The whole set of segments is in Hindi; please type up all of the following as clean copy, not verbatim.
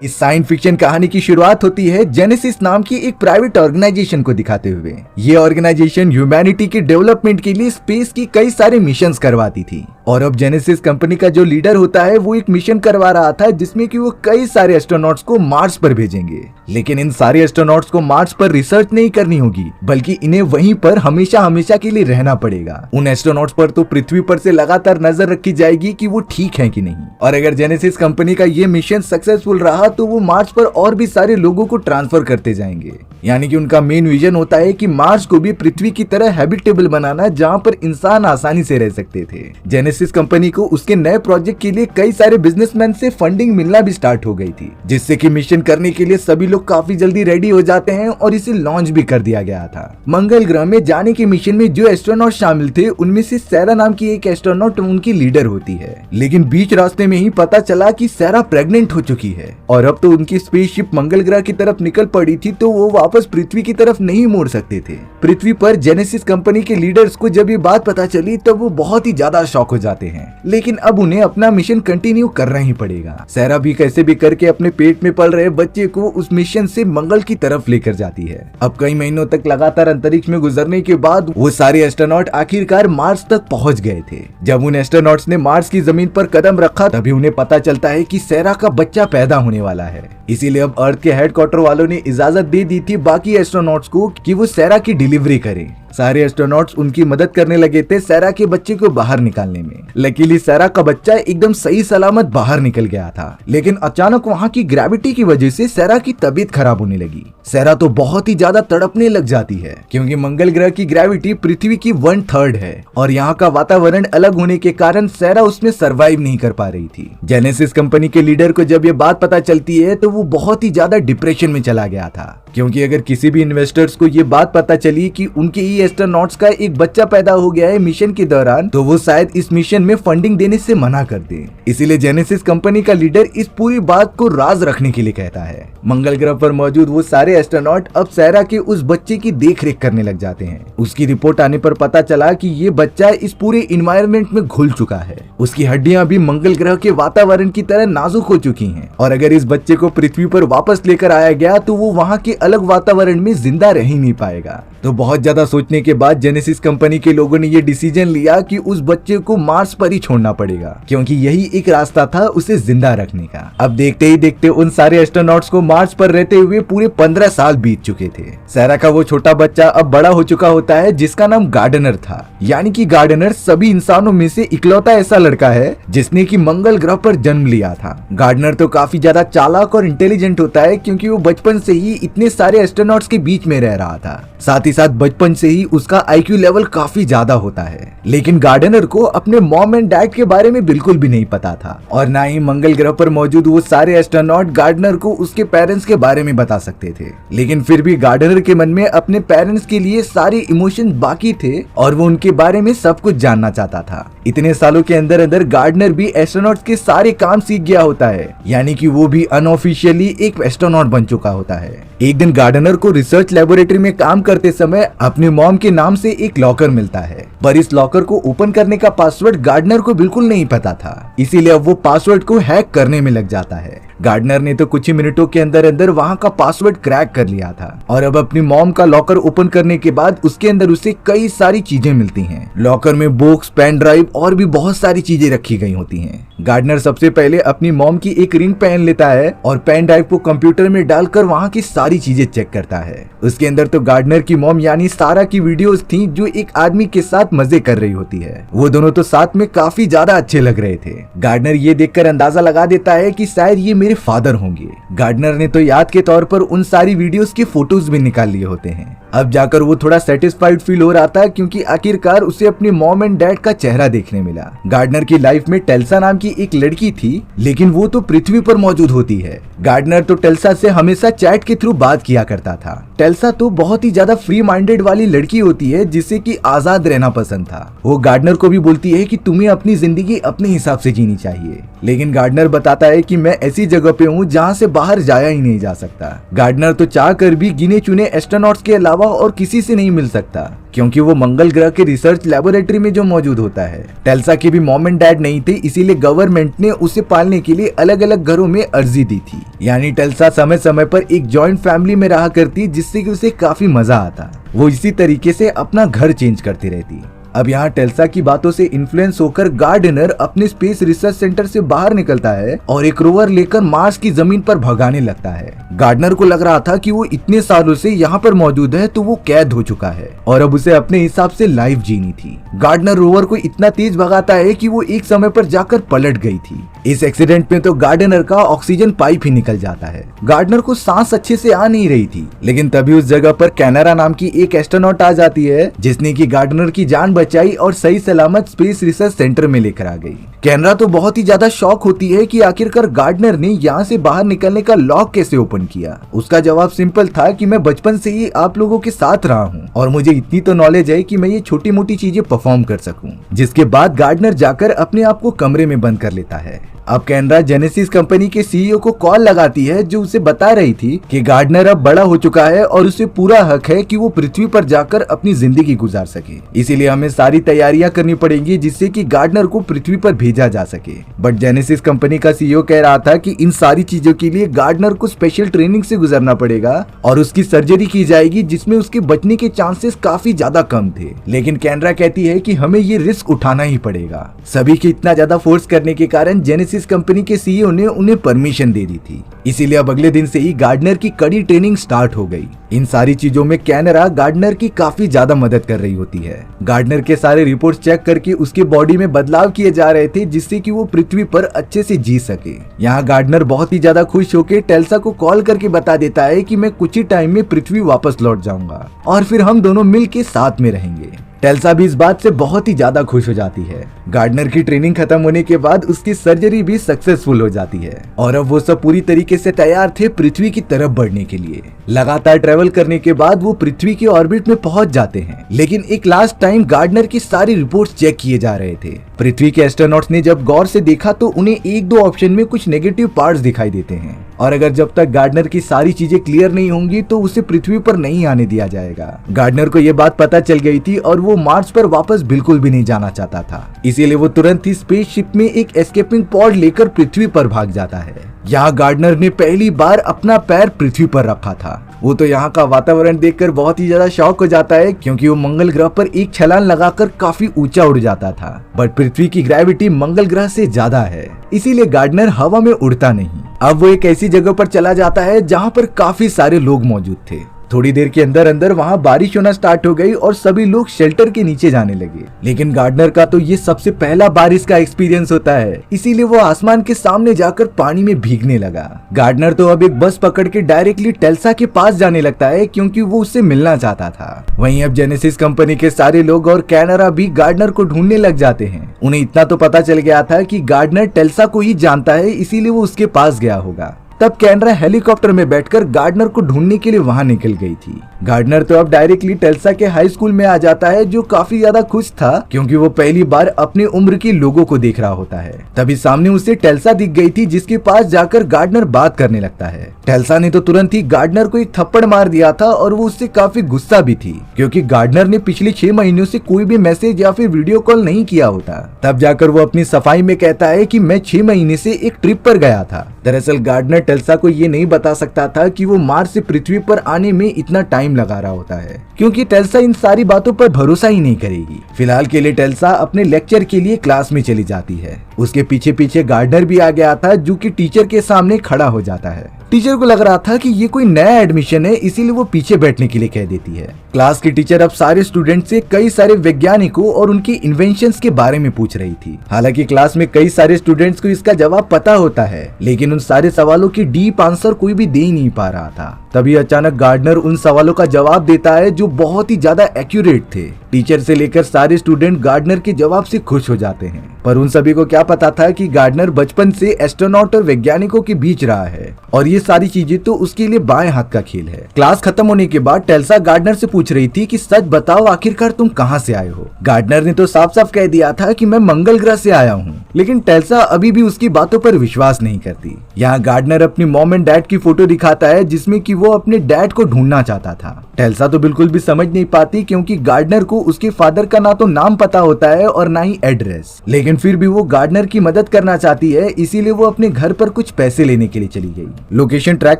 इस साइंस फिक्शन कहानी की शुरुआत होती है जेनेसिस नाम की एक प्राइवेट ऑर्गेनाइजेशन को दिखाते हुए। ये ऑर्गेनाइजेशन ह्यूमैनिटी के डेवलपमेंट के लिए स्पेस की कई सारे मिशंस करवाती थी और अब जेनेसिस कंपनी का जो लीडर होता है वो एक मिशन करवा रहा था जिसमें कि वो कई सारे एस्ट्रोनॉट्स को मार्स पर भेजेंगे। लेकिन इन सारे एस्ट्रोनॉट्स को मार्स पर रिसर्च नहीं करनी होगी बल्कि इन्हें वहीं पर हमेशा हमेशा के लिए रहना पड़ेगा। उन एस्ट्रोनॉट्स पर तो पृथ्वी पर से लगातार नजर रखी जाएगी कि वो ठीक है कि नहीं। और अगर जेनेसिस कंपनी का ये मिशन सक्सेसफुल रहा तो वो मार्स पर और भी सारे लोगों को ट्रांसफर करते जाएंगे। यानी कि उनका मेन विजन होता है कि मार्स को भी पृथ्वी की तरह हैबिटेबल बनाना जहां पर इंसान आसानी से रह सकते थे। जेनेसिस कंपनी को उसके नए प्रोजेक्ट के लिए कई सारे बिजनेसमैन से फंडिंग मिलना भी स्टार्ट हो गई थी, जिससे कि मिशन करने के लिए सभी लोग काफी जल्दी रेडी हो जाते हैं और इसे लॉन्च भी कर दिया गया था। मंगल ग्रह में जाने के मिशन में जो एस्ट्रोनॉट शामिल थे उनमें से सैरा नाम की एक एस्ट्रोनॉट उनकी लीडर होती है। लेकिन बीच रास्ते में ही पता चला कि सैरा प्रेग्नेंट हो चुकी है और अब तो उनकी स्पेसशिप मंगल ग्रह की तरफ निकल पड़ी थी, तो वो वापस पृथ्वी की तरफ नहीं मुड़ सकते थे। पृथ्वी पर जेनेसिस कंपनी के लीडर्स को जब ये बात पता चली तब वो बहुत ही ज्यादा शॉक हो जाते हैं। लेकिन अब उन्हें अपना मिशन कंटिन्यू करना ही पड़ेगा। सैरा भी कैसे भी करके अपने पेट में पल रहे बच्चे को उस मिशन से मंगल की तरफ लेकर जाती है। अब कई महीनों तक लगातार अंतरिक्ष में गुजरने के बाद वो सारे एस्ट्रोनॉट आखिरकार मार्स तक पहुंच गए थे। जब उन एस्ट्रोनॉट्स ने मार्स की जमीन पर कदम रखा तभी उन्हें पता चलता है कि सैरा का बच्चा पैदा होने वाला है। इसीलिए अब अर्थ के हेडक्वार्टर वालों ने इजाजत दे दी थी बाकी एस्ट्रोनॉट्स को कि वो सैरा की डिलीवरी करें। सारे एस्ट्रोनॉट्स उनकी मदद करने लगे थे सैरा के बच्चे को बाहर निकालने में। लकीली सैरा का बच्चा एकदम सही सलामत बाहर निकल गया था, लेकिन अचानक वहाँ की ग्रेविटी की वजह से सैरा की तबीयत खराब होने लगी। सैरा तो बहुत ही ज्यादा तड़पने लग जाती है क्योंकि मंगल ग्रह की ग्रेविटी पृथ्वी की 1/3 है और यहाँ का वातावरण अलग होने के कारण सैरा उसमें सरवाइव नहीं कर पा रही थी। जेनेसिस कंपनी के लीडर को जब ये बात पता चलती है तो वो बहुत ही ज्यादा डिप्रेशन में चला गया था, क्योंकि अगर किसी भी इन्वेस्टर्स को ये बात पता चली कि उनके ही एस्ट्रोनॉट्स का एक बच्चा पैदा हो गया है मिशन के दौरान, तो वो शायद इस मिशन में फंडिंग देने से मना कर दे। इसीलिए जेनेसिस कंपनी का लीडर इस पूरी बात को राज रखने के लिए कहता है। मंगल ग्रह पर मौजूद वो सारे एस्ट्रोनॉट अब सैरा के उस बच्चे की देखरेख करने लग जाते हैं। उसकी रिपोर्ट आने पर पता चला कि ये बच्चा इस पूरे इन्वायरमेंट में घुल चुका है। उसकी हड्डियां भी मंगल ग्रह के वातावरण की तरह नाजुक हो चुकी हैं और अगर इस बच्चे को पृथ्वी पर वापस लेकर आया गया तो वो वहाँ के अलग वातावरण में जिंदा रह ही नहीं पाएगा। तो बहुत ज्यादा सोचने के बाद जेनेसिस कंपनी के लोगों ने ये डिसीजन लिया कि उस बच्चे को मार्स पर ही छोड़ना पड़ेगा, क्योंकि यही एक रास्ता था उसे जिंदा रखने का। अब देखते ही देखते उन सारे एस्ट्रोनॉट्स को मार्स पर रहते हुए पूरे 15 साल बीत चुके थे। सैरा का वो छोटा बच्चा अब बड़ा हो चुका होता है जिसका नाम गार्डनर था। यानी कि गार्डनर सभी इंसानों में से इकलौता ऐसा लड़का है जिसने कि मंगल ग्रह पर जन्म लिया था। गार्डनर तो काफी ज्यादा चालाक और इंटेलिजेंट होता है क्योंकि वो बचपन से ही इतने सारे एस्ट्रोनॉट्स के बीच में रह रहा था। साथ ही साथ बचपन से ही उसका आईक्यू लेवल काफी ज्यादा होता है। लेकिन गार्डनर को अपने मॉम एंड डैड के बारे में बिल्कुल भी नहीं पता था और ना ही मंगल ग्रह पर मौजूद वो सारे एस्ट्रोनॉट गार्डनर को उसके पेरेंट्स के बारे में बता सकते थे। लेकिन फिर भी गार्डनर के मन में अपने पेरेंट्स के लिए सारे इमोशन बाकी थे और वो उनके बारे में सब कुछ जानना चाहता था। इतने सालों के अंदर अंदर गार्डनर भी एस्ट्रोनॉट के सारे काम सीख गया होता है, यानी कि वो भी अनऑफिशियली एक एस्ट्रोनॉट बन चुका होता है। एक दिन गार्डनर को रिसर्च लेबोरेटरी में काम करते समय अपने मॉम के नाम से एक लॉकर मिलता है, पर इस लॉकर को ओपन करने का पासवर्ड गार्डनर को बिल्कुल नहीं पता था। इसीलिए अब वो पासवर्ड को हैक करने में लग जाता है। गार्डनर ने तो कुछ ही मिनटों के अंदर अंदर वहाँ का पासवर्ड क्रैक कर लिया था और अब अपनी मॉम का लॉकर ओपन करने के बाद उसके अंदर उसे कई सारी चीजें मिलती हैं। लॉकर में बुक्स, पेन ड्राइव और भी बहुत सारी चीजें रखी गई होती हैं। गार्डनर सबसे पहले अपनी मॉम की एक रिंग पहन लेता है और पेन ड्राइव को कंप्यूटर में डालकर वहाँ की सारी चीजें चेक करता है। उसके अंदर तो गार्डनर की मॉम यानी सारा की वीडियोस थी जो एक आदमी के साथ मजे कर रही होती है। वो दोनों तो साथ में काफी ज्यादा अच्छे लग रहे थे। गार्डनर ये देखकर अंदाजा लगा देता है कि शायद ये मेरे फादर होंगे। गार्डनर ने तो याद के तौर पर उन सारी वीडियोस के फोटोज भी निकाल लिए होते हैं। अब जाकर वो थोड़ा सेटिस्फाइड फील हो रहा था क्योंकि आखिरकार उसे अपने मॉम एंड डैड का चेहरा देखने मिला। गार्डनर की लाइफ में टेल्सा नाम की एक लड़की थी, लेकिन वो तो पृथ्वी पर मौजूद होती है। गार्डनर तो टेल्सा से हमेशा चैट के थ्रू बात किया करता था। टेल्सा तो बहुत ही ज्यादा फ्री माइंडेड वाली लड़की होती है जिसे कि आजाद रहना पसंद था। वो गार्डनर को भी बोलती है कि तुम्हें अपनी जिंदगी अपने हिसाब से जीनी चाहिए, लेकिन गार्डनर बताता है कि मैं ऐसी जगह पे हूँ जहाँ से बाहर जाया ही नहीं जा सकता। गार्डनर तो चाह कर भी गिने चुने एस्ट्रोनॉट्स के अलावा और किसी से नहीं मिल सकता, क्योंकि वो मंगल ग्रह के रिसर्च लेबोरेटरी में जो मौजूद होता है। टेल्सा के भी मॉम एंड डैड नहीं थे, इसीलिए गवर्नमेंट ने उसे पालने के लिए अलग अलग घरों में अर्जी दी थी। यानी टेल्सा समय समय पर एक जॉइंट फैमिली में रहा करती, जिससे कि उसे काफी मजा आता। वो इसी तरीके से अपना घर चेंज करती रहती। अब यहाँ टेल्सा की बातों से इन्फ्लुएंस होकर गार्डनर अपने स्पेस रिसर्च सेंटर से बाहर निकलता है और एक रोवर लेकर मार्स की जमीन पर भगाने लगता है। गार्डनर को लग रहा था कि वो इतने सालों से यहाँ पर मौजूद है तो वो कैद हो चुका है और अब उसे अपने हिसाब से लाइफ जीनी थी। गार्डनर रोवर को इतना तेज भगाता है कि वो एक समय पर जाकर पलट गई थी। इस एक्सीडेंट में तो गार्डनर का ऑक्सीजन पाइप ही निकल जाता है। गार्डनर को सांस अच्छे से आ नहीं रही थी, लेकिन तभी उस जगह पर कैनरा नाम की एक एस्ट्रोनॉट आ जाती है, जिसने की गार्डनर की जान बचाई और सही सलामत स्पेस रिसर्च सेंटर में लेकर आ गई। कैनरा तो बहुत ही ज्यादा शॉक होती है कि आखिरकार गार्डनर ने यहाँ से बाहर निकलने का लॉक कैसे ओपन किया। उसका जवाब सिंपल था कि मैं बचपन से ही आप लोगों के साथ रहा हूँ और मुझे इतनी तो नॉलेज है कि मैं ये छोटी मोटी चीजें परफॉर्म कर सकूं। जिसके बाद गार्डनर जाकर अपने आप को कमरे में बंद कर लेता है। अब कैनरा जेनेसिस कंपनी के सीईओ को कॉल लगाती है, जो उसे बता रही थी कि गार्डनर अब बड़ा हो चुका है और उसे पूरा हक है कि वो पृथ्वी पर जाकर अपनी जिंदगी गुजार सके। इसीलिए हमें सारी तैयारियां करनी पड़ेंगी जिससे कि गार्डनर को पृथ्वी पर भेजा जा सके। बट जेनेसिस कंपनी का सीईओ कह रहा था कि इन सारी चीजों के लिए गार्डनर को स्पेशल ट्रेनिंग से गुजरना पड़ेगा और उसकी सर्जरी की जाएगी, जिसमें उसके बचने के चांसेस काफी ज्यादा कम थे। लेकिन कैनरा कहती है कि हमें ये रिस्क उठाना ही पड़ेगा। सभी के इतना ज्यादा फोर्स करने के कारण जेनेसिस कंपनी के सीईओ ने उन्हें परमिशन दे दी थी। इसीलिए अब अगले दिन से ही गार्डनर की कड़ी ट्रेनिंग स्टार्ट हो गई। इन सारी चीजों में कैनरा गार्डनर की काफी ज्यादा मदद कर रही होती है। गार्डनर के सारे रिपोर्ट्स चेक करके उसके बॉडी में बदलाव किए जा रहे थे, जिससे कि वो पृथ्वी पर अच्छे से जी सके। यहाँ गार्डनर बहुत ही ज्यादा खुश होकर टेल्सा को कॉल करके बता देता है कि मैं कुछ ही टाइम में पृथ्वी वापस लौट जाऊंगा और फिर हम दोनों मिल के साथ में रहेंगे। टेल्सा भी इस बात से बहुत ही ज्यादा खुश हो जाती है। गार्डनर की ट्रेनिंग खत्म होने के बाद उसकी सर्जरी भी सक्सेसफुल हो जाती है और अब वो सब पूरी तरीके से तैयार थे पृथ्वी की तरफ बढ़ने के लिए। लगातार ट्रेवल करने के बाद वो पृथ्वी के ऑर्बिट में पहुंच जाते हैं, लेकिन एक लास्ट टाइम गार्डनर की सारी रिपोर्ट्स चेक किए जा रहे थे। पृथ्वी के एस्ट्रोनॉट्स ने जब गौर से देखा तो उन्हें एक दो ऑप्शन में कुछ नेगेटिव पार्ट्स दिखाई देते हैं और अगर जब तक गार्डनर की सारी चीजें क्लियर नहीं होंगी तो उसे पृथ्वी पर नहीं आने दिया जाएगा। गार्डनर को ये बात पता चल गई थी और वो मार्स पर वापस बिल्कुल भी नहीं जाना चाहता था। इसीलिए वो तुरंत ही स्पेसशिप में एक एस्केपिंग पॉड लेकर पृथ्वी पर भाग जाता है। यहाँ गार्डनर ने पहली बार अपना पैर पृथ्वी पर रखा था। वो तो यहाँ का वातावरण देखकर बहुत ही ज्यादा शॉक हो जाता है, क्योंकि वो मंगल ग्रह पर एक छलांग लगाकर काफी ऊंचा उड़ जाता था। बट पृथ्वी की ग्रेविटी मंगल ग्रह से ज्यादा है, इसीलिए गार्डनर हवा में उड़ता नहीं। अब वो एक ऐसी जगह पर चला जाता है जहाँ पर काफी सारे लोग मौजूद थे। थोड़ी देर के अंदर अंदर वहाँ बारिश होना स्टार्ट हो गई और सभी लोग शेल्टर के नीचे जाने लगे। लेकिन गार्डनर का तो ये सबसे पहला बारिश का एक्सपीरियंस होता है, इसीलिए वो आसमान के सामने जाकर पानी में भीगने लगा। गार्डनर तो अब एक बस पकड़ के डायरेक्टली टेल्सा के पास जाने लगता है, क्योंकि वो उससे मिलना चाहता था। वहीं अब जेनेसिस कंपनी के सारे लोग और कैनरा भी गार्डनर को ढूंढने लग जाते हैं। उन्हें इतना तो पता चल गया था कि गार्डनर टेल्सा को ही जानता है, इसीलिए वो उसके पास गया होगा। तब कैनरा हेलीकॉप्टर में बैठकर गार्डनर को ढूंढने के लिए वहां निकल गई थी। गार्डनर तो अब डायरेक्टली टेल्सा के हाई स्कूल में आ जाता है, जो काफी ज्यादा खुश था क्योंकि वो पहली बार अपने उम्र के लोगों को देख रहा होता है। तभी सामने उसे टेल्सा दिख गई थी, जिसके पास जाकर गार्डनर बात करने लगता है। टेल्सा ने तो तुरंत ही गार्डनर को एक थप्पड़ मार दिया था और वो उससे काफी गुस्सा भी थी, क्योंकि गार्डनर ने पिछले 6 महीनों से कोई भी मैसेज या फिर वीडियो कॉल नहीं किया होता। तब जाकर वो अपनी सफाई में कहता है कि मैं 6 महीने से एक ट्रिप पर गया था। दरअसल गार्डनर टेल्सा को ये नहीं बता सकता था कि वो मार्स से पृथ्वी पर आने में इतना टाइम लगा रहा होता है, क्योंकि टेल्सा इन सारी बातों पर भरोसा ही नहीं करेगी। फिलहाल के लिए टेल्सा अपने लेक्चर के लिए क्लास में चली जाती है। उसके पीछे पीछे गार्डनर भी आ गया था, जो कि टीचर के सामने खड़ा हो जाता है। टीचर को लग रहा था कि ये कोई नया एडमिशन है, इसीलिए वो पीछे बैठने के लिए कह देती है। क्लास की टीचर अब सारे स्टूडेंट से कई सारे वैज्ञानिकों और उनके इन्वेंशंस के बारे में पूछ रही थी। हालांकि क्लास में कई सारे स्टूडेंट्स को इसका जवाब पता होता है, लेकिन उन सारे सवालों की डीप आंसर कोई भी दे ही नहीं पा रहा था। तभी अचानक गार्डनर उन सवालों का जवाब देता है, जो बहुत ही ज्यादा एक्यूरेट थे। टीचर से लेकर सारे स्टूडेंट गार्डनर के जवाब से खुश हो जाते हैं, पर उन सभी को क्या पता था कि गार्डनर बचपन से एस्ट्रोनॉट और वैज्ञानिकों के बीच रहा है और ये सारी चीजें तो उसके लिए बाएं हाथ का खेल है। क्लास खत्म होने के बाद टेल्सा गार्डनर से पूछ रही थी कि सच बताओ आखिरकार तुम कहाँ से आए हो। गार्डनर ने तो साफ साफ कह दिया था कि मैं मंगल ग्रह से आया हूँ, लेकिन टेल्सा अभी भी उसकी बातों पर विश्वास नहीं करती। यहाँ गार्डनर अपनी मॉम एंड डैड की फोटो दिखाता है जिसमें कि वो अपने डैड को ढूंढना चाहता था। टेल्सा तो बिल्कुल भी समझ नहीं पाती क्योंकि गार्डनर को उसके फादर का ना तो नाम पता होता है और ना ही एड्रेस, लेकिन फिर भी वो गार्डनर की मदद करना चाहती है, इसीलिए वो अपने घर पर कुछ पैसे लेने के लिए चली गई। लोकेशन ट्रैक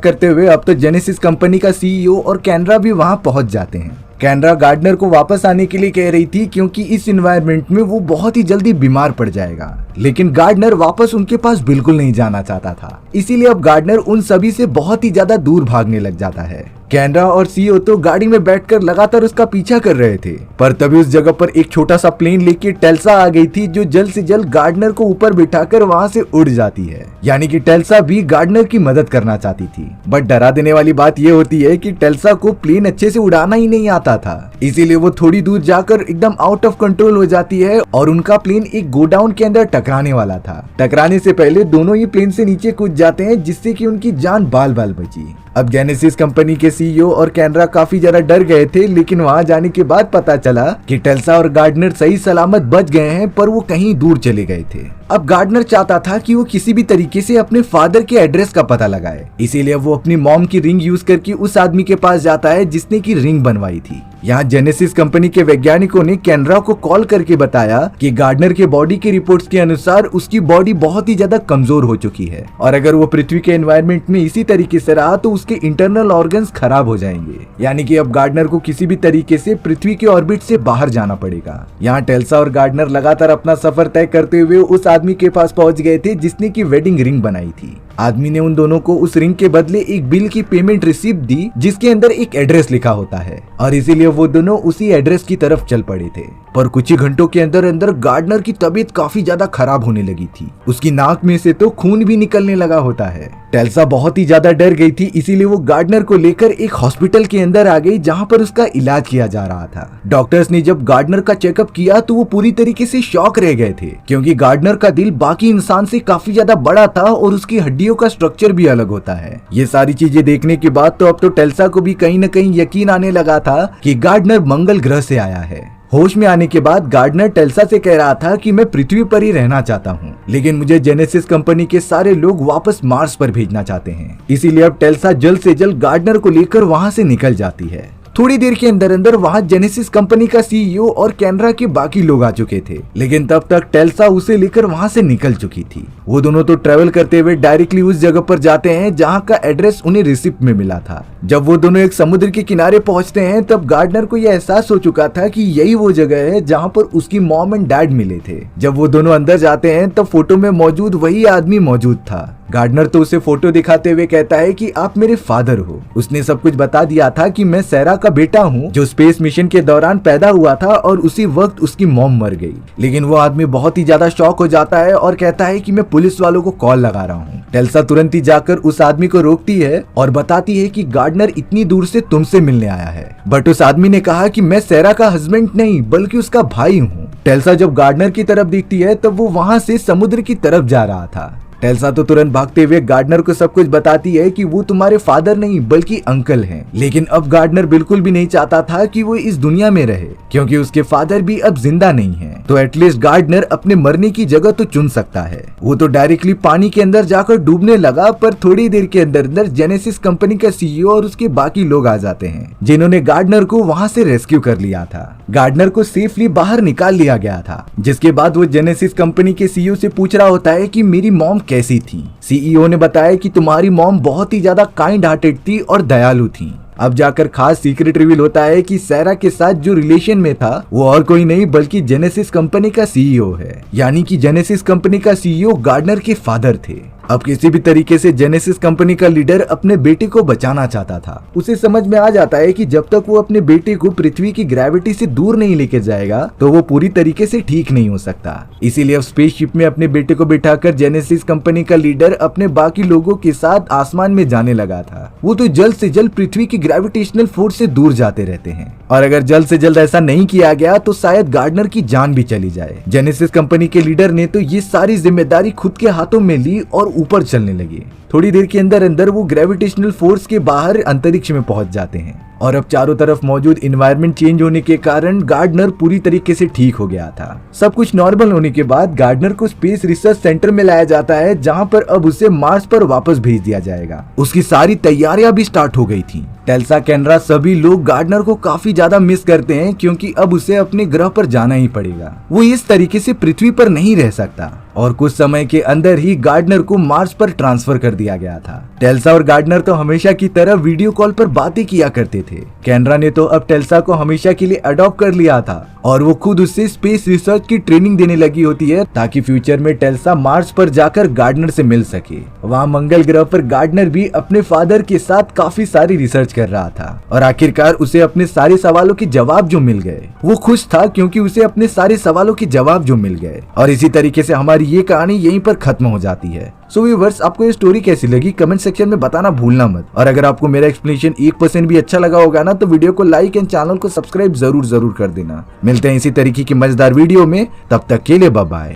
करते हुए अब तो जेनेसिस कंपनी का सीईओ और कैनरा भी वहां पहुंच जाते हैं। कैनरा गार्डनर को वापस आने के लिए कह रही थी क्योंकि इस एनवायरनमेंट में वो बहुत ही जल्दी बीमार पड़ जाएगा, लेकिन गार्डनर वापस उनके पास बिल्कुल नहीं जाना चाहता था। इसीलिए अब गार्डनर उन सभी से बहुत ही ज्यादा दूर भागने लग जाता है। कैनरा और सीईओ तो गाड़ी में बैठकर लगातार उसका पीछा कर रहे थे, पर तभी उस जगह पर एक छोटा सा प्लेन लेके टेल्सा आ गई थी जो जल्द से जल्द गार्डनर को ऊपर बिठाकर वहां से उड़ जाती है। यानी कि टेल्सा भी गार्डनर की मदद करना चाहती थी, बट डरा देने वाली बात यह होती है कि टेल्सा को प्लेन अच्छे से उड़ाना ही नहीं आता था, इसीलिए वो थोड़ी दूर जाकर एकदम आउट ऑफ कंट्रोल हो जाती है और उनका प्लेन एक गोडाउन के अंदर टकराने वाला था। टकराने से पहले दोनों ही प्लेन से नीचे कूद जाते हैं जिससे कि उनकी जान बाल बाल बची। अब जेनेसिस कंपनी के सीईओ और कैनरा काफी ज्यादा डर गए थे, लेकिन वहां जाने के बाद पता चला कि टेल्सा और गार्डनर सही सलामत बच गए हैं, पर वो कहीं दूर चले गए थे। अब गार्डनर चाहता था कि वो किसी भी तरीके से अपने फादर के एड्रेस का पता लगाए, इसीलिए वो अपनी मॉम की रिंग यूज करके उस आदमी के पास जाता है जिसने की रिंग बनवाई थी। यहाँ जेनेसिस कंपनी के वैज्ञानिकों ने कैनरा को कॉल करके बताया कि गार्डनर के बॉडी की रिपोर्ट्स के अनुसार उसकी बॉडी बहुत ही ज्यादा कमजोर हो चुकी है और अगर वो पृथ्वी के एनवायरनमेंट में इसी तरीके से रहा तो उसके इंटरनल ऑर्गन्स खराब हो जाएंगे। यानी कि अब गार्डनर को किसी भी तरीके से पृथ्वी के ऑर्बिट से बाहर जाना पड़ेगा। यहाँ टेल्सा और गार्डनर लगातार अपना सफर तय करते हुए उस आदमी के पास पहुंच गए थे जिसने की वेडिंग रिंग बनाई थी। आदमी ने उन दोनों को उस रिंग के बदले एक बिल की पेमेंट रिसीप्ट दी जिसके अंदर एक एड्रेस लिखा होता है और इसीलिए वो दोनों उसी एड्रेस की तरफ चल पड़े थे। पर कुछ ही घंटों के अंदर अंदर गार्डनर की तबीयत काफी ज्यादा खराब होने लगी थी। उसकी नाक में से तो खून भी निकलने लगा होता है। टेल्सा बहुत ही ज्यादा डर गई थी, इसीलिए वो गार्डनर को लेकर एक हॉस्पिटल के अंदर आ गई जहाँ पर उसका इलाज किया जा रहा था। डॉक्टर्स ने जब गार्डनर का चेकअप किया तो वो पूरी तरीके से शॉक रह गए थे क्योंकि गार्डनर का दिल बाकी इंसान से काफी ज्यादा बड़ा था और उसकी हड्डियों का स्ट्रक्चर भी अलग होता है। ये सारी चीजें देखने के बाद तो अब तो टेल्सा को भी कहीं न कहीं यकीन आने लगा था कि गार्डनर मंगल ग्रह से आया है। होश में आने के बाद गार्डनर टेल्सा से कह रहा था कि मैं पृथ्वी पर ही रहना चाहता हूँ, लेकिन मुझे जेनेसिस कंपनी के सारे लोग वापस मार्स पर भेजना चाहते हैं। इसीलिए अब टेल्सा जल्द से जल्द गार्डनर को लेकर वहाँ से निकल जाती है। थोड़ी देर के अंदर अंदर वहाँ जेनेसिस कंपनी का सीईओ और कैनरा के बाकी लोग आ चुके थे, लेकिन तब तक टेल्सा उसे लेकर वहाँ से निकल चुकी थी। वो दोनों तो ट्रेवल करते हुए डायरेक्टली उस जगह पर जाते हैं जहाँ का एड्रेस उन्हें रिसिप्ट में मिला था। जब वो दोनों एक समुद्र के किनारे पहुँचते हैं तब गार्डनर को यह एहसास हो चुका था कि यही वो जगह है जहाँ पर उसकी मॉम एंड डैड मिले थे। जब वो दोनों अंदर जाते हैं तब फोटो में मौजूद वही आदमी मौजूद था। गार्डनर तो उसे फोटो दिखाते हुए कहता है कि आप मेरे फादर हो। उसने सब कुछ बता दिया था कि मैं सैरा का बेटा हूँ जो स्पेस मिशन के दौरान पैदा हुआ था और उसी वक्त उसकी मॉम मर गई। लेकिन वो आदमी बहुत ही ज्यादा शॉक हो जाता है और कहता है कि मैं पुलिस वालों को कॉल लगा रहा हूँ। टेल्सा तुरंत ही जाकर उस आदमी को रोकती है और बताती है कि गार्डनर इतनी दूर से तुमसे मिलने आया है, बट उस आदमी ने कहा कि मैं सैरा का हस्बैंड नहीं बल्कि उसका भाई हूँ। टेल्सा जब गार्डनर की तरफ देखती है तब वो वहाँ से समुद्र की तरफ जा रहा था। टेल्सा तो तुरंत भागते हुए गार्डनर को सब कुछ बताती है कि वो तुम्हारे फादर नहीं बल्कि अंकल हैं। लेकिन अब गार्डनर बिल्कुल भी नहीं चाहता था कि वो इस दुनिया में रहे क्योंकि उसके फादर भी अब जिंदा नहीं हैं। तो एटलीस्ट गार्डनर अपने मरने की जगह तो चुन सकता है। वो तो डायरेक्टली पानी के अंदर जाकर डूबने लगा, पर थोड़ी देर के अंदर अंदर जेनेसिस कंपनी का सीईओ और उसके बाकी लोग आ जाते हैं जिन्होंने गार्डनर को वहाँ से रेस्क्यू कर लिया था। गार्डनर को सेफली बाहर निकाल लिया गया था, जिसके बाद वो जेनेसिस कंपनी के सीईओ से पूछ रहा होता है कि मेरी मॉम कैसी थी। सीईओ ने बताया कि तुम्हारी मॉम बहुत ही ज्यादा काइंड हार्टेड थी और दयालु थी। अब जाकर खास सीक्रेट रिवील होता है कि सैरा के साथ जो रिलेशन में था वो और कोई नहीं बल्कि जेनेसिस कंपनी का सीईओ है। यानी कि जेनेसिस कंपनी का सीईओ गार्डनर के फादर थे। अब किसी भी तरीके से जेनेसिस कंपनी का लीडर अपने बेटे को बचाना चाहता था। उसे समझ में आ जाता है कि जब तक वो अपने बेटे को पृथ्वी की ग्रेविटी से दूर नहीं लेके जाएगा तो वो पूरी तरीके से ठीक नहीं हो सकता। इसीलिए अब स्पेसशिप में अपने बेटे को बिठाकर जेनेसिस कंपनी का लीडर अपने बाकी लोगों के साथ आसमान में जाने लगा था। वो तो जल्द से जल्द पृथ्वी की ग्रेविटेशनल फोर्स से दूर जाते रहते हैं और अगर जल्द से जल्द ऐसा नहीं किया गया तो शायद गार्डनर की जान भी चली जाए। जेनेसिस कंपनी के लीडर ने तो ये सारी जिम्मेदारी खुद के हाथों में ली और ऊपर चलने लगे। थोड़ी देर के अंदर अंदर वो ग्रेविटेशनल फोर्स के बाहर अंतरिक्ष में पहुंच जाते हैं और अब चारों तरफ मौजूद एनवायरनमेंट चेंज होने के कारण गार्डनर पूरी तरीके से ठीक हो गया था। सब कुछ नॉर्मल होने के बाद गार्डनर को स्पेस रिसर्च सेंटर में लाया जाता है, जहां पर अब उसे मार्स पर वापस भेज दिया जाएगा। उसकी सारी तैयारियां भी स्टार्ट हो गई थी। टेल्सा, केनरा सभी लोग गार्डनर को काफी ज्यादा मिस करते हैं क्योंकि अब उसे अपने ग्रह पर जाना ही पड़ेगा। वो इस तरीके से पृथ्वी पर नहीं रह सकता और कुछ समय के अंदर ही गार्डनर को मार्स पर ट्रांसफर कर दिया गया था। टेल्सा और गार्डनर तो हमेशा की तरह वीडियो कॉल पर बातें किया करते थे। केनरा ने तो अब टेल्सा को हमेशा के लिए अडॉप्ट कर लिया था और वो खुद उससे स्पेस रिसर्च की ट्रेनिंग देने लगी होती है ताकि फ्यूचर में टेल्सा मार्स पर जाकर गार्डनर से मिल सके। वहाँ मंगल ग्रह पर गार्डनर भी अपने फादर के साथ काफी सारी रिसर्च कर रहा था और आखिरकार उसे अपने सारे सवालों के जवाब जो मिल गए। वो खुश था क्योंकि उसे अपने सारे सवालों के जवाब जो मिल गए और इसी तरीके से हमारी ये कहानी यहीं पर खत्म हो जाती है। सो व्यूअर्स, आपको ये स्टोरी कैसी लगी कमेंट सेक्शन में बताना भूलना मत। और अगर आपको मेरा एक्सप्लेनेशन 1% भी अच्छा लगा होगा ना तो वीडियो को लाइक एंड चैनल को सब्सक्राइब जरूर कर देना। मिलते हैं इसी तरीके की मजेदार वीडियो में, तब तक के लिए बाय बाय।